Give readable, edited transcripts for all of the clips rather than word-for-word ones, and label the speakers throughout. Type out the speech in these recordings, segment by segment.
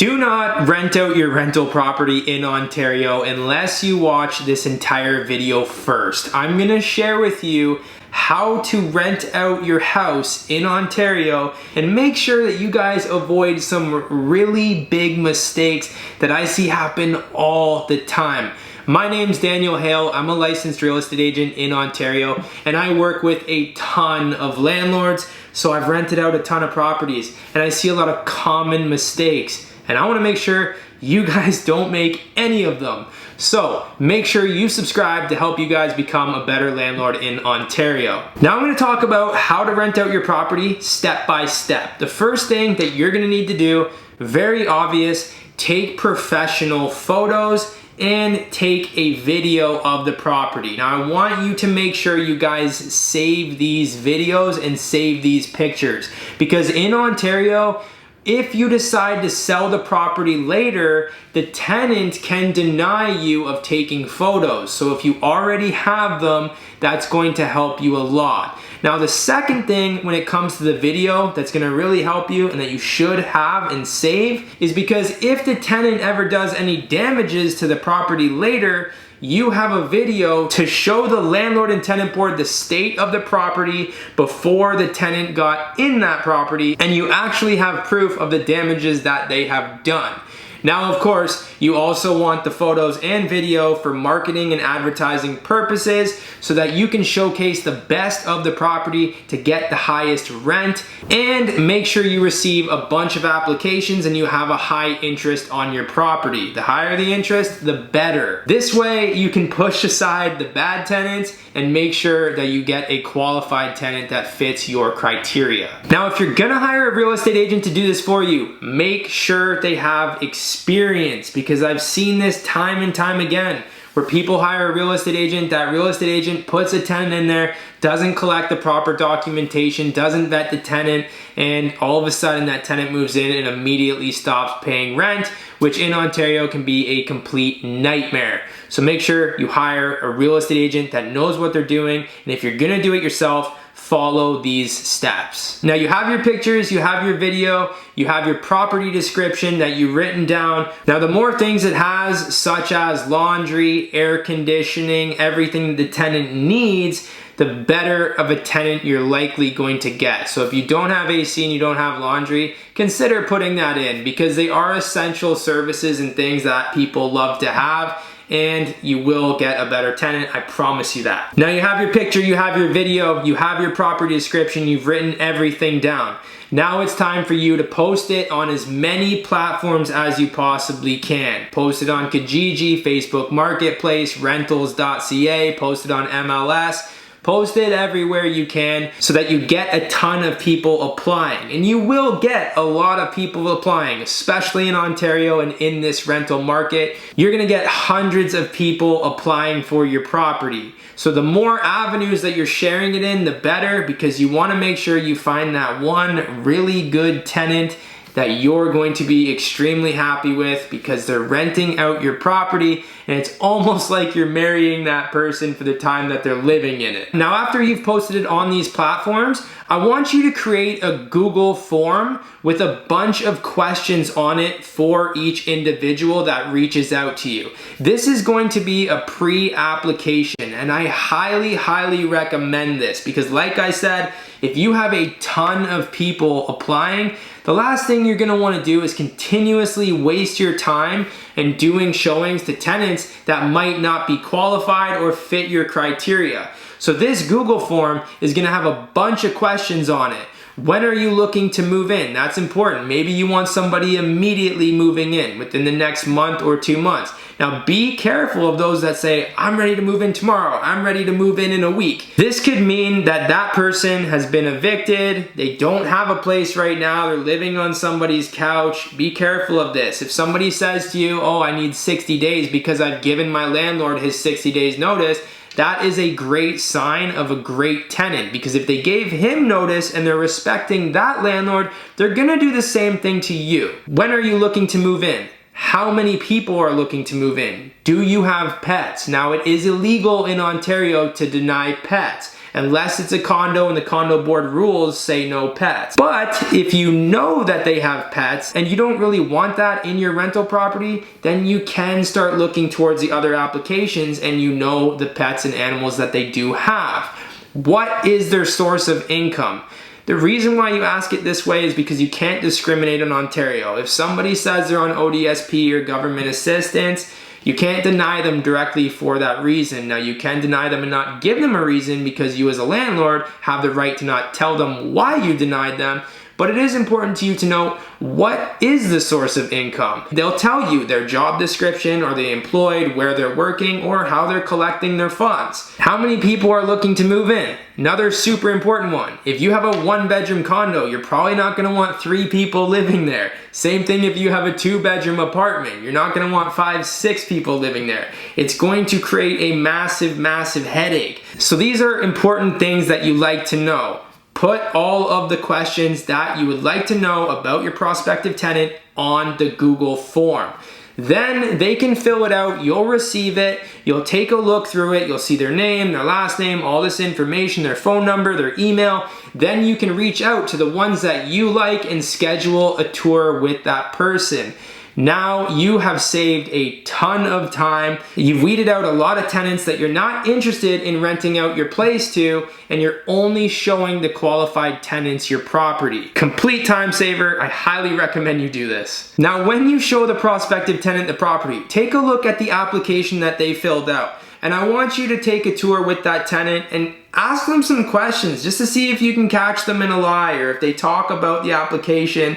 Speaker 1: Do not rent out your rental property in Ontario unless you watch this entire video first. I'm gonna share with you how to rent out your house in Ontario and make sure that you guys avoid some really big mistakes that I see happen all the time. My name's Daniel Hale. I'm a licensed real estate agent in Ontario and I work with a ton of landlords, so I've rented out a ton of properties and I see a lot of common mistakes. And I wanna make sure you guys don't make any of them. So make sure you subscribe to help you guys become a better landlord in Ontario. Now I'm gonna talk about how to rent out your property step by step. The first thing that you're gonna need to do, very obvious, take professional photos and take a video of the property. Now I want you to make sure you guys save these videos and save these pictures, because in Ontario, if you decide to sell the property later, the tenant can deny you of taking photos. So if you already have them, that's going to help you a lot. Now the second thing when it comes to the video that's gonna really help you and that you should have and save is because if the tenant ever does any damages to the property later, you have a video to show the landlord and tenant board the state of the property before the tenant got in that property, and you actually have proof of the damages that they have done. Now, of course, you also want the photos and video for marketing and advertising purposes so that you can showcase the best of the property to get the highest rent, and make sure you receive a bunch of applications and you have a high interest on your property. The higher the interest, the better. This way you can push aside the bad tenants and make sure that you get a qualified tenant that fits your criteria. Now, if you're gonna hire a real estate agent to do this for you, make sure they have experience, because I've seen this time and time again where people hire a real estate agent, that real estate agent puts a tenant in there, doesn't collect the proper documentation, doesn't vet the tenant, and all of a sudden that tenant moves in and immediately stops paying rent, which in Ontario can be a complete nightmare. So make sure you hire a real estate agent that knows what they're doing, and if you're gonna do it yourself, follow these steps. Now you have your pictures, you have your video, you have your property description that you've written down. Now the more things it has, such as laundry, air conditioning, everything the tenant needs, the better of a tenant you're likely going to get. So if you don't have AC and you don't have laundry, consider putting that in, because they are essential services and things that people love to have, and you will get a better tenant, I promise you that. Now you have your picture, you have your video, you have your property description, you've written everything down. Now it's time for you to post it on as many platforms as you possibly can. Post it on Kijiji, Facebook Marketplace, rentals.ca, post it on MLS, post it everywhere you can so that you get a ton of people applying. And you will get a lot of people applying, especially in Ontario and in this rental market. You're gonna get hundreds of people applying for your property. So the more avenues that you're sharing it in, the better, because you wanna make sure you find that one really good tenant that you're going to be extremely happy with, because they're renting out your property and it's almost like you're marrying that person for the time that they're living in it. Now, after you've posted it on these platforms, I want you to create a Google form with a bunch of questions on it for each individual that reaches out to you. This is going to be a pre-application, and I highly, highly recommend this, because like I said, if you have a ton of people applying, the last thing you're gonna wanna do is continuously waste your time and doing showings to tenants that might not be qualified or fit your criteria. So this Google form is gonna have a bunch of questions on it. When are you looking to move in? That's important. Maybe you want somebody immediately moving in within the next month or 2 months. Now be careful of those that say, I'm ready to move in tomorrow, I'm ready to move in a week. This could mean that that person has been evicted, they don't have a place right now, they're living on somebody's couch. Be careful of this. If somebody says to you, oh, I need 60 days because I've given my landlord his 60 days notice, that is a great sign of a great tenant, because if they gave him notice and they're respecting that landlord, they're gonna do the same thing to you. When are you looking to move in? How many people are looking to move in? Do you have pets? Now, it is illegal in Ontario to deny pets. unless it's a condo and the condo board rules say no pets. But if you know that they have pets and you don't really want that in your rental property, then you can start looking towards the other applications and you know the pets and animals that they do have. What is their source of income? The reason why you ask it this way is because you can't discriminate in Ontario. If somebody says they're on ODSP or government assistance, you can't deny them directly for that reason. Now, you can deny them and not give them a reason because you as a landlord have the right to not tell them why you denied them. But it is important to you to know what is the source of income. They'll tell you their job description, are they employed, where they're working, or how they're collecting their funds. How many people are looking to move in? Another super important one. If you have a 1-bedroom condo, you're probably not gonna want 3 people living there. Same thing if you have a 2-bedroom apartment. You're not gonna want 5, 6 people living there. It's going to create a massive, massive headache. So these are important things that you like to know. Put all of the questions that you would like to know about your prospective tenant on the Google form. Then they can fill it out, you'll receive it, you'll take a look through it, you'll see their name, their last name, all this information, their phone number, their email. Then you can reach out to the ones that you like and schedule a tour with that person. Now you have saved a ton of time. You've weeded out a lot of tenants that you're not interested in renting out your place to, and you're only showing the qualified tenants your property. Complete time saver. I highly recommend you do this. Now, when you show the prospective tenant the property, take a look at the application that they filled out. And I want you to take a tour with that tenant and ask them some questions just to see if you can catch them in a lie, or if they talk about the application,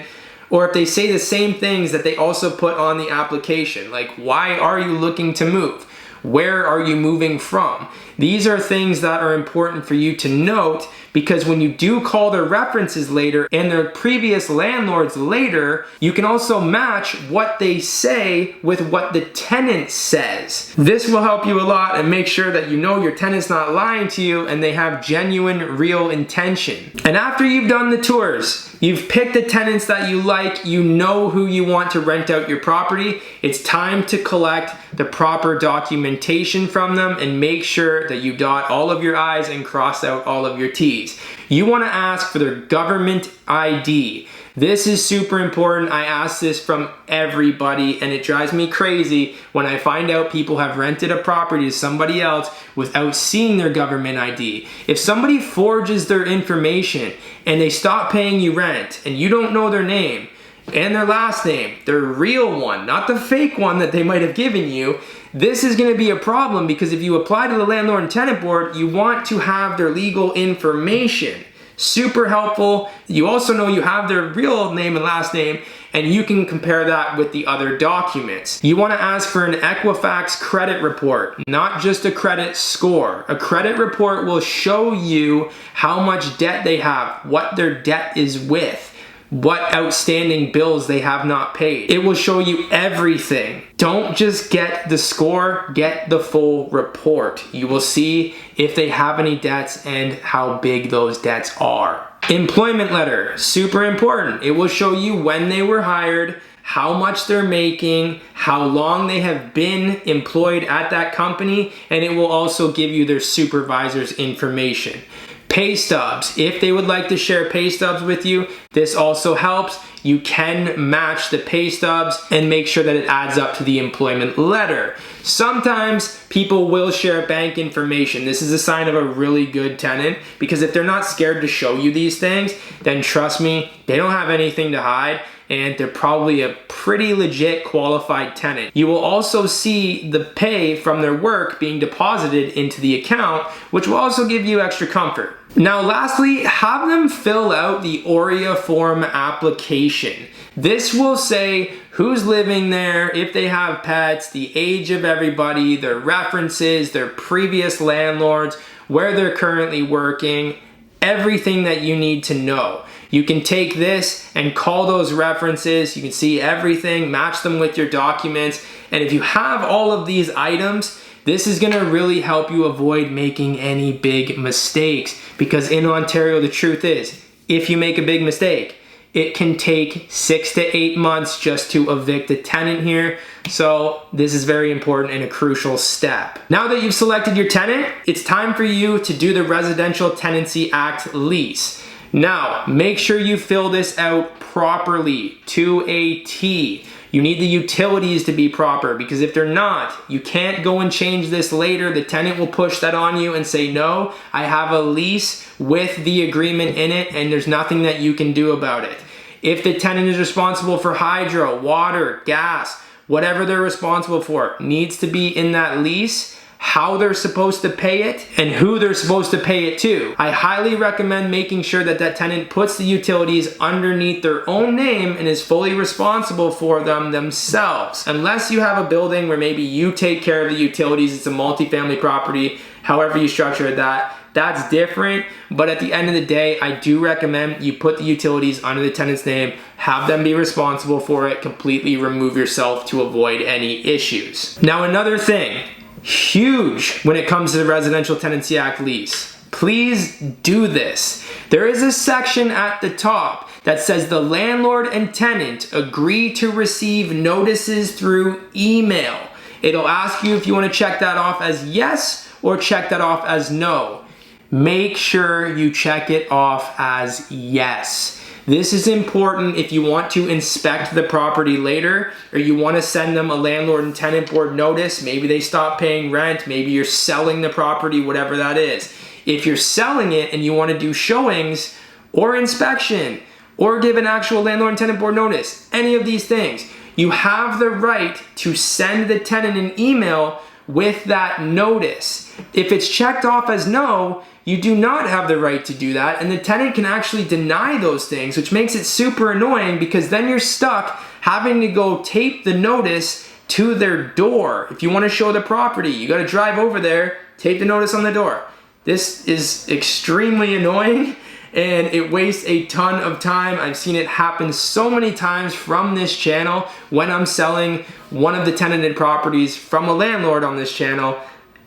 Speaker 1: or if they say the same things that they also put on the application, like why are you looking to move? Where are you moving from? These are things that are important for you to note, because when you do call their references later and their previous landlords later, you can also match what they say with what the tenant says. This will help you a lot and make sure that you know your tenant's not lying to you and they have genuine, real intention. And after you've done the tours, you've picked the tenants that you like, you know who you want to rent out your property, it's time to collect the proper documentation from them and make sure that you dot all of your I's and cross out all of your T's. You want to ask for their government ID. This is super important. I ask this from everybody and it drives me crazy when I find out people have rented a property to somebody else without seeing their government ID. If somebody forges their information and they stop paying you rent and you don't know their name and their last name, their real one, not the fake one that they might have given you, this is going to be a problem, because if you apply to the landlord and tenant board, you want to have their legal information. Super helpful. You also know you have their real name and last name, and you can compare that with the other documents. You want to ask for an Equifax credit report, not just a credit score. A credit report will show you how much debt they have, what their debt is with, what outstanding bills they have not paid. It will show you everything. Don't just get the score, get the full report. You will see if they have any debts and how big those debts are. Employment letter, super important. It will show you when they were hired, how much they're making, how long they have been employed at that company, and it will also give you their supervisor's information. Pay stubs, if they would like to share pay stubs with you, this also helps. You can match the pay stubs and make sure that it adds up to the employment letter. Sometimes people will share bank information. This is a sign of a really good tenant, because if they're not scared to show you these things, then trust me, they don't have anything to hide and they're probably a pretty legit qualified tenant. You will also see the pay from their work being deposited into the account, which will also give you extra comfort. Now lastly, have them fill out the Ora Form application. This will say who's living there, if they have pets, the age of everybody, their references, their previous landlords, where they're currently working, everything that you need to know. You can take this and call those references. You can see everything, match them with your documents. And if you have all of these items, this is gonna really help you avoid making any big mistakes, because in Ontario, the truth is, if you make a big mistake, it can take 6 to 8 months just to evict a tenant here. So this is very important and a crucial step. Now that you've selected your tenant, it's time for you to do the Residential Tenancy Act lease. Now, make sure you fill this out properly to a T. You need the utilities to be proper, because if they're not, you can't go and change this later. The tenant will push that on you and say, no, I have a lease with the agreement in it and there's nothing that you can do about it. If the tenant is responsible for hydro, water, gas, whatever they're responsible for needs to be in that lease, how they're supposed to pay it, and who they're supposed to pay it to. I highly recommend making sure that that tenant puts the utilities underneath their own name and is fully responsible for them themselves. Unless you have a building where maybe you take care of the utilities, it's a multifamily property, however you structure that, that's different. But at the end of the day, I do recommend you put the utilities under the tenant's name, have them be responsible for it, completely remove yourself to avoid any issues. Now, another thing, huge when it comes to the Residential Tenancy Act lease. Please do this. There is a section at the top that says the landlord and tenant agree to receive notices through email. It'll ask you if you want to check that off as yes or check that off as no. Make sure you check it off as yes. This is important if you want to inspect the property later, or you want to send them a landlord and tenant board notice. Maybe they stop paying rent, maybe you're selling the property, whatever that is. If you're selling it and you want to do showings or inspection or give an actual landlord and tenant board notice, any of these things, you have the right to send the tenant an email with that notice. If it's checked off as no, you do not have the right to do that, and the tenant can actually deny those things, which makes it super annoying because then you're stuck having to go tape the notice to their door. If you want to show the property, you got to drive over there, tape the notice on the door. This is extremely annoying and it wastes a ton of time. I've seen it happen so many times from this channel when I'm selling one of the tenanted properties from a landlord on this channel,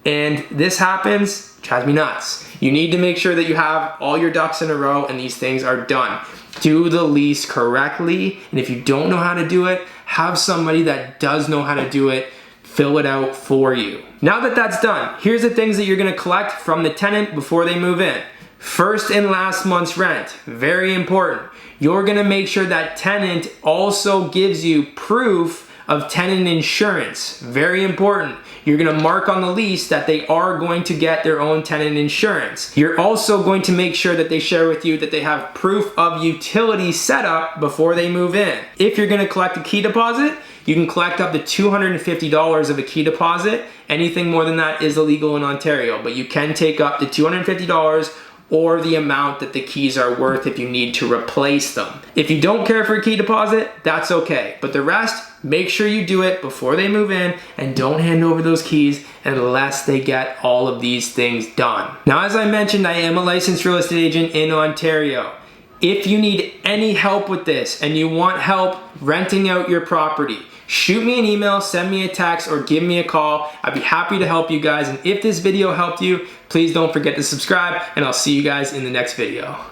Speaker 1: and this happens, drives me nuts. You need to make sure that you have all your ducks in a row and these things are done. Do the lease correctly, and if you don't know how to do it, have somebody that does know how to do it fill it out for you. Now that that's done, here's the things that you're gonna collect from the tenant before they move in. First and last month's rent, very important. You're gonna make sure that tenant also gives you proof of tenant insurance, very important. You're gonna mark on the lease that they are going to get their own tenant insurance. You're also going to make sure that they share with you that they have proof of utility setup before they move in. If you're gonna collect a key deposit, you can collect up to $250 of a key deposit. Anything more than that is illegal in Ontario, but you can take up to $250 or the amount that the keys are worth if you need to replace them. If you don't care for a key deposit, that's okay. But the rest, make sure you do it before they move in and don't hand over those keys unless they get all of these things done. Now, as I mentioned, I am a licensed real estate agent in Ontario. If you need any help with this and you want help renting out your property, shoot me an email, send me a text, or give me a call. I'd be happy to help you guys. And if this video helped you, please don't forget to subscribe, and I'll see you guys in the next video.